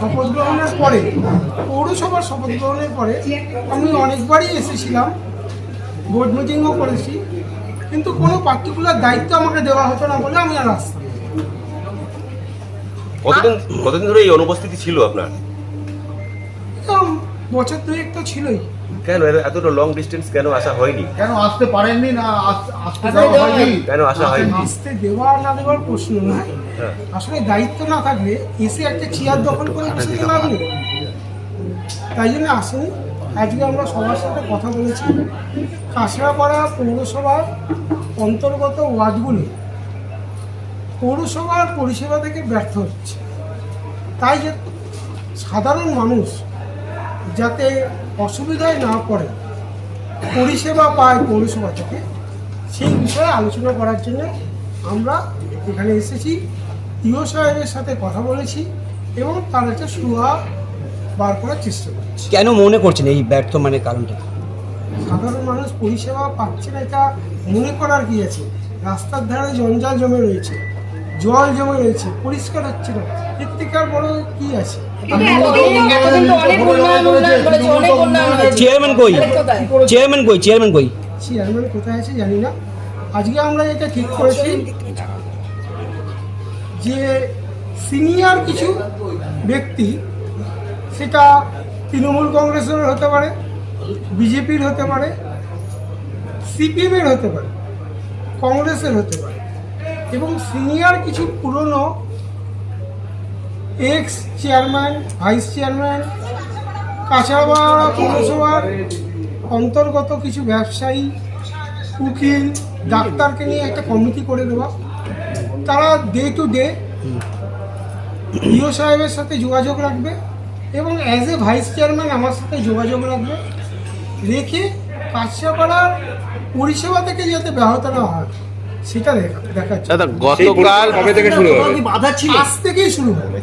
শপথ গ্রহণের পরে, পৌরসভার শপথ গ্রহণের পরে আমি অনেকবারই এসেছিলাম, বোর্ড মিটিংও করেছি, কিন্তু কোনো পার্টিকুলার দায়িত্ব আমাকে দেওয়া হতো না বলে আমি আর আসতাম। কতদিন ধরে এই অনুপস্থিতি ছিল আপনার? বছর দুয়েক তো ছিলই। কেন এতটা লং ডিস্টেন্স কেন আসা হয়নি? কেন আসতে পারেননি না আসতে দেওয়া হয়নি? কেন আসা হয়নি? আসতে দেওয়া না দেওয়ার প্রশ্ন নয়, আসলে দায়িত্ব না থাকলে এসে একটা চেয়ার দখল করে বসে তো লাভ নেই, তাই জন্য আসেনি। আজকে আমরা সবার সাথে কথা বলেছি, কাঁচরাপাড়া পৌরসভার অন্তর্গত ওয়ার্ডগুলো পৌরসভার পরিষেবা থেকে ব্যর্থ হচ্ছে, তাই যে সাধারণ মানুষ যাতে অসুবিধায় না পড়ে, পরিষেবা পায় পৌরসভা থেকে, সেই বিষয়ে আলোচনা করার জন্য আমরা এখানে এসেছি। ইও সাহেবের সাথে কথা বলেছি এবং তার একটা সুরাহা বার করার চেষ্টা করছি। কেন মনে করছেন এই ব্যর্থ মানে কারণটা? সাধারণ মানুষ পরিষেবা পাচ্ছে না এটা মনে করার কি আছে? রাস্তার ধারে জঞ্জাল জমে রয়েছে, জল জমে রয়েছে, পরিষ্কার হচ্ছে না, এর থেকে আর বড় কি আছে? চেয়ারম্যান কই? চেয়ারম্যান কই? চেয়ারম্যান কই? চেয়ারম্যান কোথায় আছে জানি না। আজকে আমরা এটা ঠিক করেছি যে সিনিয়র কিছু ব্যক্তি, সেটা তৃণমূল কংগ্রেসের হতে পারে, বিজেপির হতে পারে, সিপিএমের হতে পারে, কংগ্রেসের হতে পারে, এবং সিনিয়র কিছু পুরনো ex chairman, vice chairman, Kanchrapara পৌরসভার অন্তর্গত কিছু ব্যবসায়ী, উকিল, ডাক্তারকে নিয়ে একটা কমিটি করে দেওয়া। তারা ডে টু ডে ইও সাহেবের সাথে যোগাযোগ রাখবে এবং অ্যাজ এ ভাইস চেয়ারম্যান আমার সাথে যোগাযোগ রাখবে, রেখে কাঁচরাপাড়ার পরিষেবা থেকে যাতে ব্যাহত না হয় সেটা দেখাচ্ছে। দাদা গতকাল কবে থেকে শুরু হবে? আজ থেকেই শুরু হবে,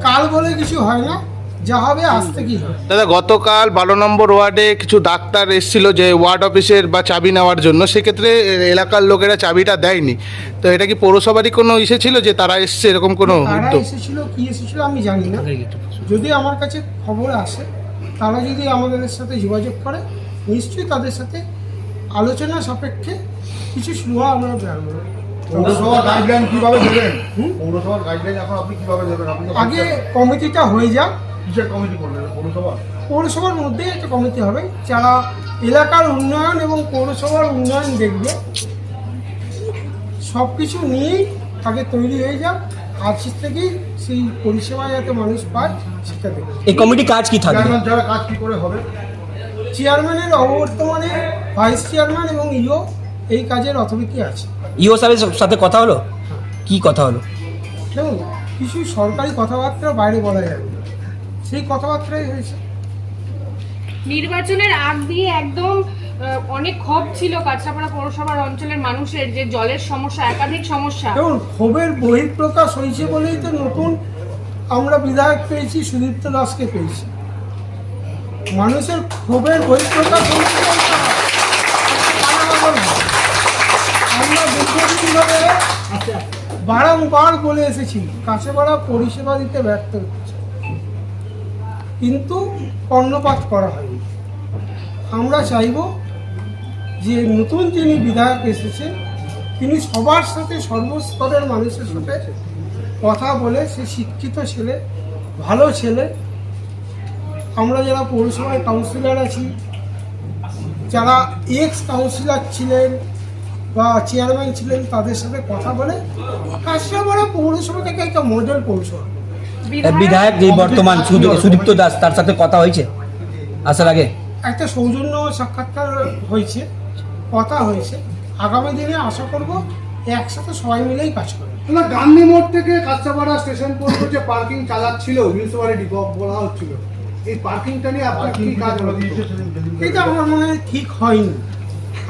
কাল বলে কিছু হয় না, যা হবে আজ থেকেই হবে। দাদা গতকাল 12 নম্বর ওয়ার্ডে কিছু ডাক্তার এসেছিল যে ওয়ার্ড অফিসের বা চাবি নেওয়ার জন্য, সেক্ষেত্রে এলাকার লোকেরা চাবিটা দেয়নি, তো এটা কি পৌরসভারই কোনো ইসে ছিল যে তারা এসছে এরকম কোনো তারা উদ্যোগ? এসেছিল কি এসেছিল আমি জানি না, যদি আমার কাছে খবর আসে, তারা যদি আমাদের সাথে যোগাযোগ করে, নিশ্চয়ই তাদের সাথে আলোচনা সাপেক্ষে কিছু সুরাহা আমরা জানবো। পৌরসভার গাইডলাইন কিভাবে দেবেন? পৌরসভার গাইডলাইন এখন আপনি কিভাবে দেবেন? আপনি আগে কমিটিটা হয়ে যাক। কিসের কমিটি করবেন? পৌরসভার মধ্যেই একটা কমিটি হবে যারা এলাকার উন্নয়ন এবং পৌরসভার উন্নয়ন দেখবে, সব কিছু নিয়েই আগে তৈরি হয়ে যাক, আজ থেকেই সেই পরিষেবা যাতে মানুষ পায় সেটা দেখবে। এই কমিটি কাজ কি থাকবে? চেয়ারম্যান যারা কাজ কি করে হবে? চেয়ারম্যানের অবর্তমানে ভাইস চেয়ারম্যান এবং ইও এই কাজের অথরিটি আছে। ইও সাহেবের সাথে কথা হলো? কি কথা হলো? দেখুন, কিছু সরকারি কথাবার্তা বাইরে বলা যাবে না, সেই কথাবার্তাই হয়েছে। নির্বাচনের আগ দিয়ে একদম অনেক ক্ষোভ ছিল কাঁচরাপাড়া পৌরসভার অঞ্চলের মানুষের, যে জলের সমস্যা, একাধিক সমস্যা। দেখুন, ক্ষোভের বহিঃপ্রকাশ হয়েছে বলেই তো নতুন আমরা বিধায়ক পেয়েছি, সুদীপ্ত দাসকে পেয়েছি। মানুষের ক্ষোভের বহিঃপ্রকাশ হয়েছে আমরা দীর্ঘদিন ধরে বারংবার বলে এসেছি কাঁচরাপাড়া পরিষেবা দিতে ব্যর্থ হচ্ছে, কিন্তু কর্ণপাত করা হয়নি। আমরা চাইব যে নতুন যিনি বিধায়ক এসেছে তিনি সবার সাথে, সর্বস্তরের মানুষের সাথে কথা বলে, সে শিক্ষিত ছেলে, ভালো ছেলে, আমরা যারা পৌরসভায় কাউন্সিলর আছি, যারা এক্স কাউন্সিলর ছিলেন বা চেয়ারম্যান ছিলেন, তাদের সাথে কথা বলে কাঁচরাপাড়া পৌরসভা থেকে একটা মডেল পৌরসভা। বিধায়ক যে বর্তমান সুদীপ্ত দাস, তার সাথে কথা হয়েছে আসার আগে? একটা সৌজন্য সাক্ষাৎকার হয়েছে, কথা হয়েছে, আগামী দিনে আশা করব একসাথে সবাই মিলেই কাজ করবে। না, গান্ধী মোড় থেকে কাঁচরাপাড়া স্টেশন পর্যন্ত যে পার্কিং চালাচ্ছিল মিউনিসিপ্যালিটি বলা হচ্ছিল, এই পার্কিংটা নিয়ে আপনার কি কাজ হলো? এটা আমার মনে হয় ঠিক হয়নি,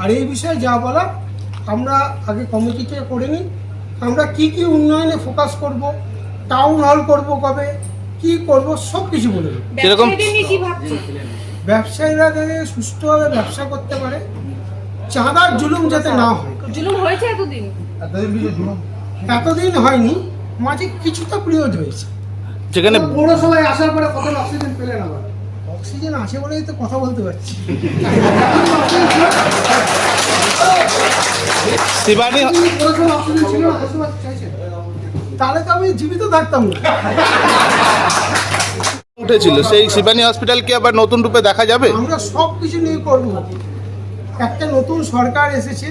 আর এই বিষয়ে যা বলার আমরা আগে কমিটিতে করে নিই। আমরা কি কি উন্নয়নে ফোকাস করব, টাউন হল করব কবে, কি করব, সব কিছু বলে দেব। ব্যবসায়ীদের নিয়ে কি ভাবছেন? ব্যবসায়ীরা যাতে সুষ্ঠুভাবে ব্যবসা করতে পারে, চাঁদার জুলুম যাতে না হয়। জুলুম হয়েছে এতদিন? এতদিন হয়নি, মাঝে কিছুটা পিরিয়ড হয়েছে, যেখানে পৌরসভায় আসার পরে কত অক্সিজেন পেলেন আবার? অক্সিজেন আছে বলেই তো কথা বলতে পারছি। শিবানী পৌরসভায় অক্সিজেন ছিল না, বুঝতে পারতে চাইছেন? তাহলে তো আমি জীবিত থাকতাম না। উঠেছিল, সেই শিবানী হসপিটাল কি আবার নতুন রূপে দেখা যাবে? আমরা সব কিছু নিয়ে করব। একটা নতুন সরকার এসেছে,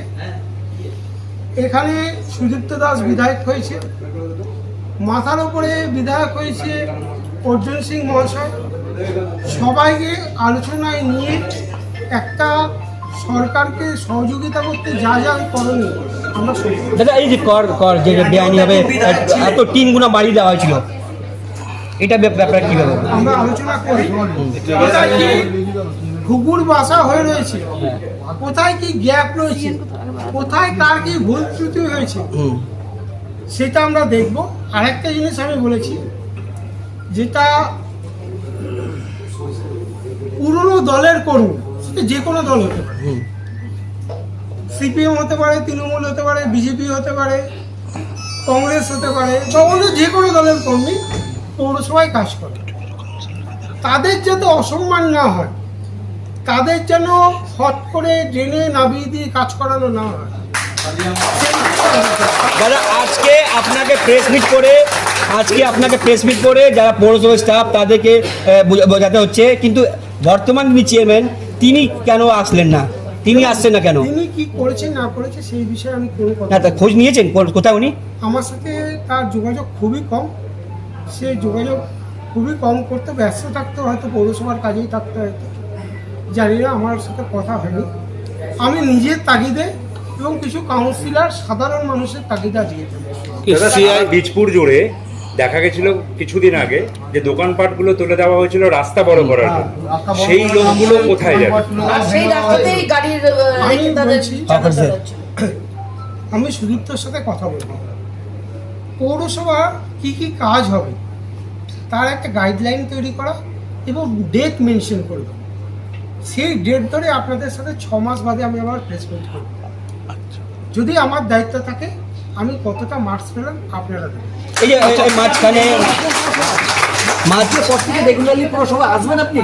এখানে সুদীপ্ত দাস বিধায়ক হয়েছে, মাথার উপরে বিধায়ক হয়েছে অর্জুন সিং মহাশয়। সবাইকে আলোচনায় নিয়ে একটা সরকারকে সহযোগিতা করতে যা যা করণীয় আমরা সব করব। দাদা এই যে কর কর যে বেআইনি হবে এত 3 গুণা বাড়িয়ে দেওয়া হয়েছিল, এটা ব্যাপারে কি হবে? আমরা আলোচনা করি কোথায় কি ঘুঘুর বাসা হয়ে রয়েছে, কোথায় কি গ্যাপ রয়েছে, কোথায় কার কি ভুল ত্রুটি হয়েছে, সেটা আমরা দেখব। আরেকটা জিনিস আমি বলেছি, যেটা পুরনো দলের কর্মী, সেটা যে কোনো দল হতে পারে, সিপিএম হতে পারে, তৃণমূল হতে পারে, বিজেপি হতে পারে, কংগ্রেস হতে পারে, বা অন্য যে কোনো দলের কর্মী পৌরসভায় কাজ করে, তাদের যাতে অসম্মান না হয়, তাদের যেন হট করে ড্রেনে নামিয়ে দিয়ে কাজ করানো না হয়। দাদা আজকে আপনাকে প্রেস মিট করে যারা পৌরসভার স্টাফ তাদেরকে বোঝাতে হচ্ছে, কিন্তু বর্তমান যিনি চেয়ারম্যান তিনি কেন আসলেন না? তিনি আসছেন না কেন? তিনি কি করেছেন না করেছে সেই বিষয়ে আমি কোনো কথা না, তা খোঁজ নিয়েছেন কোথায় উনি? আমার সাথে তার যোগাযোগ খুবই কম। সে যোগাযোগ খুবই কম করতে ব্যস্ত থাকতো, হয়তো পৌরসভার কাজেই থাকতে হয়তো, জানি না, আমার সাথে কথা হয়নি। আমি নিজের তাগিদে এবং কিছু কাউন্সিলর সাধারণ মানুষের তাগিদে দিয়ে দেবো। বীজপুর জুড়ে দেখা গেছিল কিছুদিন আগে যে দোকানপাটগুলো তুলে দেওয়া হয়েছিল রাস্তা বড় করার জন্য, সেই লোকগুলো কোথায় যাবে? সেই রাস্তাতেই গাড়ির আমি রেখে তাদের বলছি, চলাচল হচ্ছে। আমি সুদীপ্তর সাথে কথা বলবো, পৌরসভা কি কি কাজ হবে তার একটা গাইডলাইন তৈরি করা এবং ডেট মেনশন করবে। সেই ডেট ধরে আপনাদের সাথে 6 মাস বাদে আমি আবার প্রেস মিট করব। যদি আমার দায়িত্ব থাকে আমি কতটা মার্কস পেলাম আপনারা দেবেন। এই যে এই মাঝখানে পর থেকে রেগুলারলি পৌরসভা আসবেন আপনি?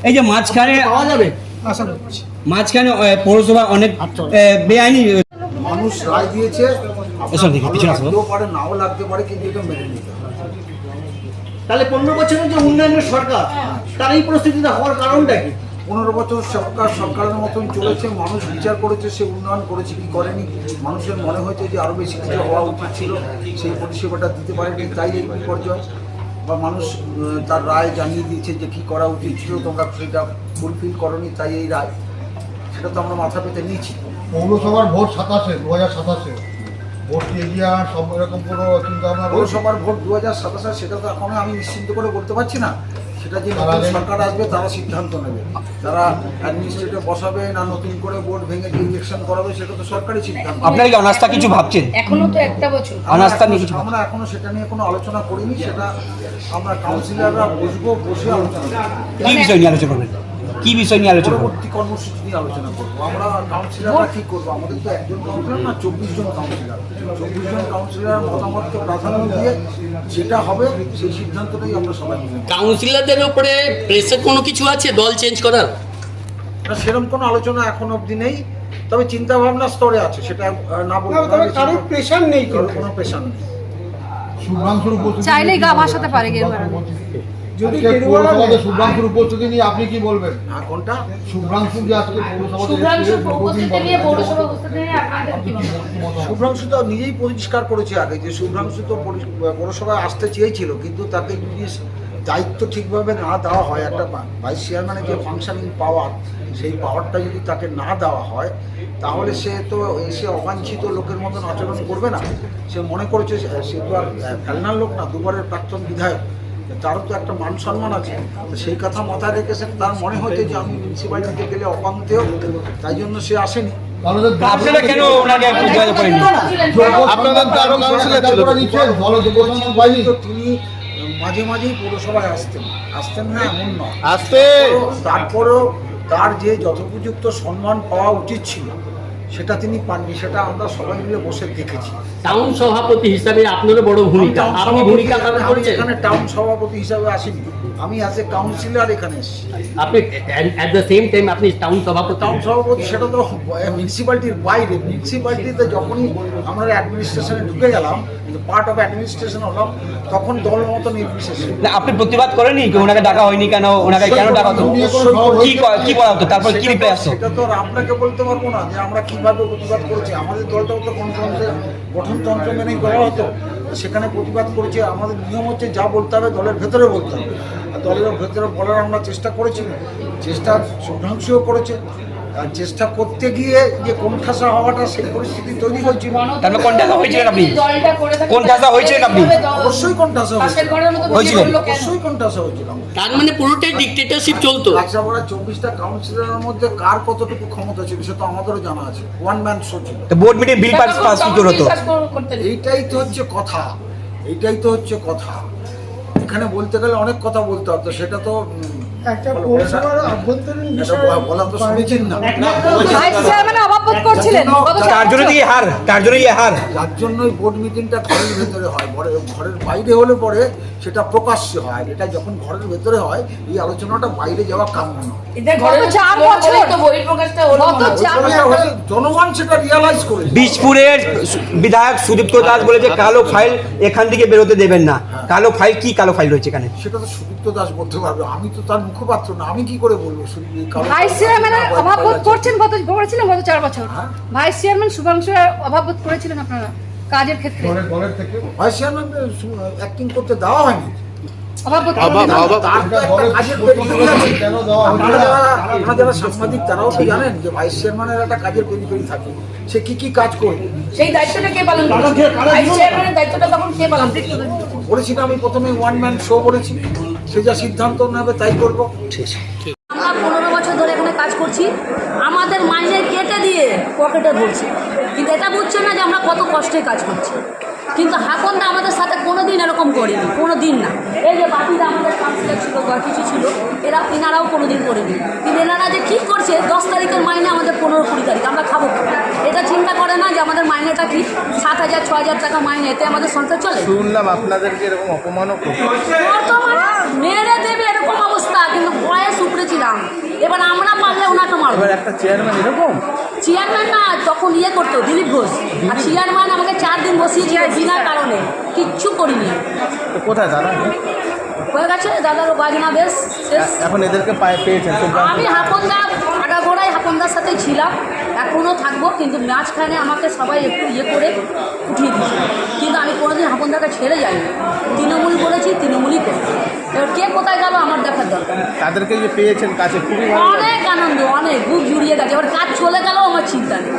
এই যে মাঝখানে পাওয়া যাবে? আশা করছি মাঝখানে পৌরসভা অনেক বেআইনি মানুষ রায় দিয়েছে, এসব দেখি পিছনে আসবো। লাগতেও পারে নাও লাগতে পারে, কিন্তু এটা মেনে নিতে হবে। তাহলে 15 বছরের যে উন্নয়নের সরকার, তার এই পরিস্থিতিটা হওয়ার কারণটা কি? 15 বছর সরকারের মতন চলেছে, মানুষ বিচার করেছে সে উন্নয়ন করেছে কি করেনি। মানুষের মনে হয়েছে যে আরও বেশি কিছু হওয়া উচিত ছিল, সেই পরিষেবাটা দিতে পারেনি, তাই এই বিপর্যয়। বা মানুষ তার রায় জানিয়ে দিয়েছে যে কী করা উচিত ছিল, তোমরা সেটা ফুলফিল করনি, তাই এই রায়। সেটা তো আমরা মাথা পেতে নিয়েছি। পৌরসভার ভোট 2027 ভোট এগিয়ে সব এরকম কোনো চিন্তা ভাবনা রয়েছে? পৌরসভার ভোট 2027, সেটা তো এখনো আমি নিশ্চিন্ত করে বলতে পারছি না। সেটা যে নতুন সরকার আসবে তারা সিদ্ধান্ত নেবে, তারা অ্যাডমিনিস্ট্রেটর বসাবে না নতুন করে ভোট ভেঙে দিয়ে ইলেকশন করাবে, সেটা তো সরকারি সিদ্ধান্ত। আপনারা কি অনাস্থা কিছু ভাবছেন? এখনো তো একটা বছর। অনাস্থা নিয়ে কিছু আমরা এখনো সেটা নিয়ে কোনো আলোচনা করিনি। সেটা আমরা কাউন্সিলররা বসে আলোচনা করব। কি বিষয় নিয়ে আলোচনা করবেন? কি বিষয় নিয়ে আলোচনা করবেন? পরবর্তী কর্মসূচি নিয়ে আলোচনা করবো। আমরা কাউন্সিলররা কী করবো, আমাদের তো একজন কাউন্সিলর না, 24 জন কাউন্সিলর। 24 জন কাউন্সিলরের মতামতকে প্রাধান্য দিয়ে যেটা হবে সেই সিদ্ধান্তটাই আমরা সবাই নেব। কাউন্সিলরদের উপরে প্রেসের কোনো কিছু আছে দল চেঞ্জ করার? না, সেরকম কোনো আলোচনা এখন অবধি নেই, তবে চিন্তা ভাবনার স্তরে আছে, সেটা না বলতে তবে কারোর প্রেশার নেই, কোনো প্রেশার নেই। শুভ্রাংশুর উপস্থিতি চাইলেই গা ভাসাতে পারে গেরুয়া রঙে। যদি আজকে গেরুয়ারা পৌরসভাতে শুভ্রাংশুর উপস্থিতি নিয়ে আপনি কি বলবেন? কোনটা? শুভ্রাংশু যে আজকে পৌরসভাতে শুভ্রাংশুর উপস্থিতি নিয়ে পৌরসভা উপস্থিতি নিয়ে আপনাদের কি মতামত? শুভ্রাংশু তো নিজেই পরিষ্কার করেছে আগে যে শুভ্রাংশু তো পৌরসভায় আসতে চেয়েছিল, কিন্তু তাকে যদি দায়িত্ব ঠিকভাবে না দেওয়া হয়, একটা ভাইস চেয়ারম্যানের যে ফাংশনিং পাওয়ার, সেই পাওয়ারটা যদি তাকে না দেওয়া হয়, তাহলে সে তো এসে অবাঞ্ছিত লোকের মতন আচরণ করবে না। সে মনে করেছে সে তো আর ফেলনার লোক না, দুবারের প্রাক্তন বিধায়ক, তারও তো একটা মান সম্মান আছে। সেই কথা মাথায় রেখেছেন, তার মনে হতো যে আমি মিউনিসিপ্যালিটিতে গেলে অপান্তেও, তাই জন্য সে আসেনি। আপনারা কেন ওনাকে যোগাযোগ করেননি? আপনাদের তো আরো কাউন্সিলর ছিল। তো তিনি মাঝে মাঝেই পৌরসভায় আসতেন না এমন নয়, আসতে তারপরেও তার যে যথোপযুক্ত সম্মান পাওয়া উচিত ছিল সেটা তিনি পাননি, সেটা আমরা সবাই মিলে বসে দেখেছি। টাউন সভাপতি হিসাবে আপনারও বড় ভূমিকা, আপনি ভূমিকা পালন আমি করেছেন। এখানে টাউন সভাপতি হিসাবে আসিনি, আমি অ্যাজ এ কাউন্সিলর এখানে এসেছি। আপনি অ্যাট দ্য সেম টাইম আপনি টাউন সভাপতি। টাউন সভাপতি সেটা তো মিউনিসিপ্যালিটির বাইরে। মিউনিসিপ্যালিটিতে যখনই আমরা অ্যাডমিনিস্ট্রেশনে ঢুকে গেলাম, পার্ট অফ অ্যাডমিনিস্ট্রেশন হলাম, তখন দল মতো নির্বিশেষে না, আপনি প্রতিবাদ করেননি কি ওনাকে ডাকা হয়নি কেন, ওনাকে কেন ডাকা হতো, কি বলা হতো, তারপর কি রিপ্লাই আসতো? সেটা তো আর আপনাকে বলতে পারবো না যে আমরা কিভাবে প্রতিবাদ করেছি। আমাদের দলটাও তো গণতন্ত্রের গঠনতন্ত্র মেনেই করা হতো, সেখানে প্রতিবাদ করেছি। আমাদের নিয়ম হচ্ছে যা বলতে হবে দলের ভেতরে বলতে হবে, আর দলের ভেতরে বলার আমরা চেষ্টা করেছি, চেষ্টা শুভ্রাংশুও করেছে। আর চেষ্টা করতে গিয়ে যে কোণঠাসা হওয়াটা, সেই পরিস্থিতি তৈরি হয়েছিল। তারপর কোণঠাসা হয়েছিলেন আপনি? দলটা করে থাকে, কোণঠাসা হয়েছিলেন আপনি? অবশ্যই কোণঠাসা পাশের হয়েছিল, ঘরের মতো হয়েছিলেন? বসে বললো কেন? অবশ্যই কোণঠাসা হয়েছিল। তার মানে পুরোটাই ডিক্টেটরশিপ চলতো। কাছাপাড়া 24টা কাউন্সিলরের মধ্যে কার কতটুকু ক্ষমতা ছিল সেটা আমাদেরও জানা আছে। ওয়ান ম্যান শো ছিল। তো বোর্ড মিটিং বিল পাস কি করে হতো? করতে এইটাই তো হচ্ছে কথা, এইটাই তো হচ্ছে কথা। এখানে বলতে গেলে অনেক কথা বলতে হতো, সেটা তো একটা পৌরসভার অভ্যন্তরীণ এটা বিষয় বলা তো সমীচীন না। ভাইস চেয়ারম্যান অভাব বোধ করছিলেন গত তার জন্য কি হার, তার জন্যই হার। যার জন্যই বোর্ড মিটিংটা ঘরের ভেতরে হয়, ঘরের বাইরে হলে পরে সেটা প্রকাশ্যে হয়। এটা যখন ঘরের ভেতরে হয়, এই আলোচনাটা বাইরে যাওয়া কাম্য নয়। গত 4 বছর তো বহিঃপ্রকাশটা হলো গত 4 বছর জনগণ সেটা রিয়ালাইজ করে। বীজপুরের বিধায়ক সুদীপ্ত দাস বলেছে কালো ফাইল এখান থেকে বেরোতে দেবেন না। কালো ফাইল কি কালো ফাইল রয়েছে এখানে? সেটা তো সুদীপ্ত দাস বলতে পারবে, আমি তো তার মুখপাত্র না, আমি কি করে বলবো? ভাইস চেয়ারম্যানের অভাব বোধ করছেন করেছিলেন গত 4 বছর। ভাইস চেয়ারম্যান শুভাংশু অভাব বোধ করেছিলেন আপনারা কাজের ক্ষেত্রে? দলের থেকে ভাইস চেয়ারম্যান অ্যাক্টিং করতে দেওয়া হয়নি। অভাব বোধ তার তো একটা কাজের পেরিফেরি আছে। কেন দেওয়া হলো না? আপনারা যারা সাংবাদিক তারাও তো জানেন যে ভাইস চেয়ারম্যানের একটা কাজের পেরিফেরি থাকে, সে কি কি কাজ করবে। সেই দায়িত্বটা কে পালন করছে? ভাইস চেয়ারম্যানের দায়িত্বটা তখন কে পালন করছে? বলেছি না আমি প্রথমে ওয়ান ম্যান শো বলেছি, সে যা সিদ্ধান্ত নেবে তাই করবো। আমরা 15 বছর ধরে এখানে কাজ করছি, আমাদের মাইনে কেটে দিয়ে পকেটে ভরছি, কিন্তু এটা বুঝছে না যে আমরা কত কষ্টে কাজ করছি। কিন্তু হাকনদা আমাদের সাথে কোনোদিন এরকম করেনি, কোনো দিন না। এই যে বাকিরা আমাদের কাউন্সিলর ছিল বা কিছু ছিল, এনারাও কোনোদিন করেনি। কিন্তু এনারা যে কী করছে, 10 তারিখের মাইনে আমাদের 15-20 তারিখ আমরা খাবো। এটা চিন্তা করে না যে আমাদের মাইনেটা কি 7,000-6,000 টাকা মাইনে, এতে আমাদের সংসার চলে। শুনলাম আপনাদেরকে এরকম অপমানও করছে। বর্তমানে মেরে দেবে এরকম অবস্থা, কিন্তু বয়স উপরেছিলাম। এবার আমরা পারলে ওনাকে মারবো। একটা চেয়ারম্যান এরকম চেয়ারম্যান না, তখন ইয়ে করতো দিলীপ ঘোষ, আর চেয়ারম্যান আমাকে 4 দিন বসিয়েছিল বিনা কারণে, কিচ্ছু করিনি। কোথায় দাদা? হয়ে গেছে দাদারও বাজনা বেশ শেষ। এখন এদেরকে পেয়েছেন? আমি হাকনদা আগাগোড়াই হাকনদার সাথেই ছিলাম, এখনও থাকবো, কিন্তু মাঝখানে আমাকে সবাই একটু ইয়ে করে উঠিয়ে দিয়েছে। কিন্তু আমি কোনোদিন হাকনদাকে ছেড়ে যাইনি, তৃণমূল করেছি, তৃণমূলই করেছি। এবার কে কোথায় গেল আমার দেখার দরকার। তাদেরকে যে পেয়েছেন কাছে খুবই অনেক আনন্দ, অনেক বুক জুড়িয়ে গেছে। এবার কাজ চলে গেলেও আমার চিন্তা নেই।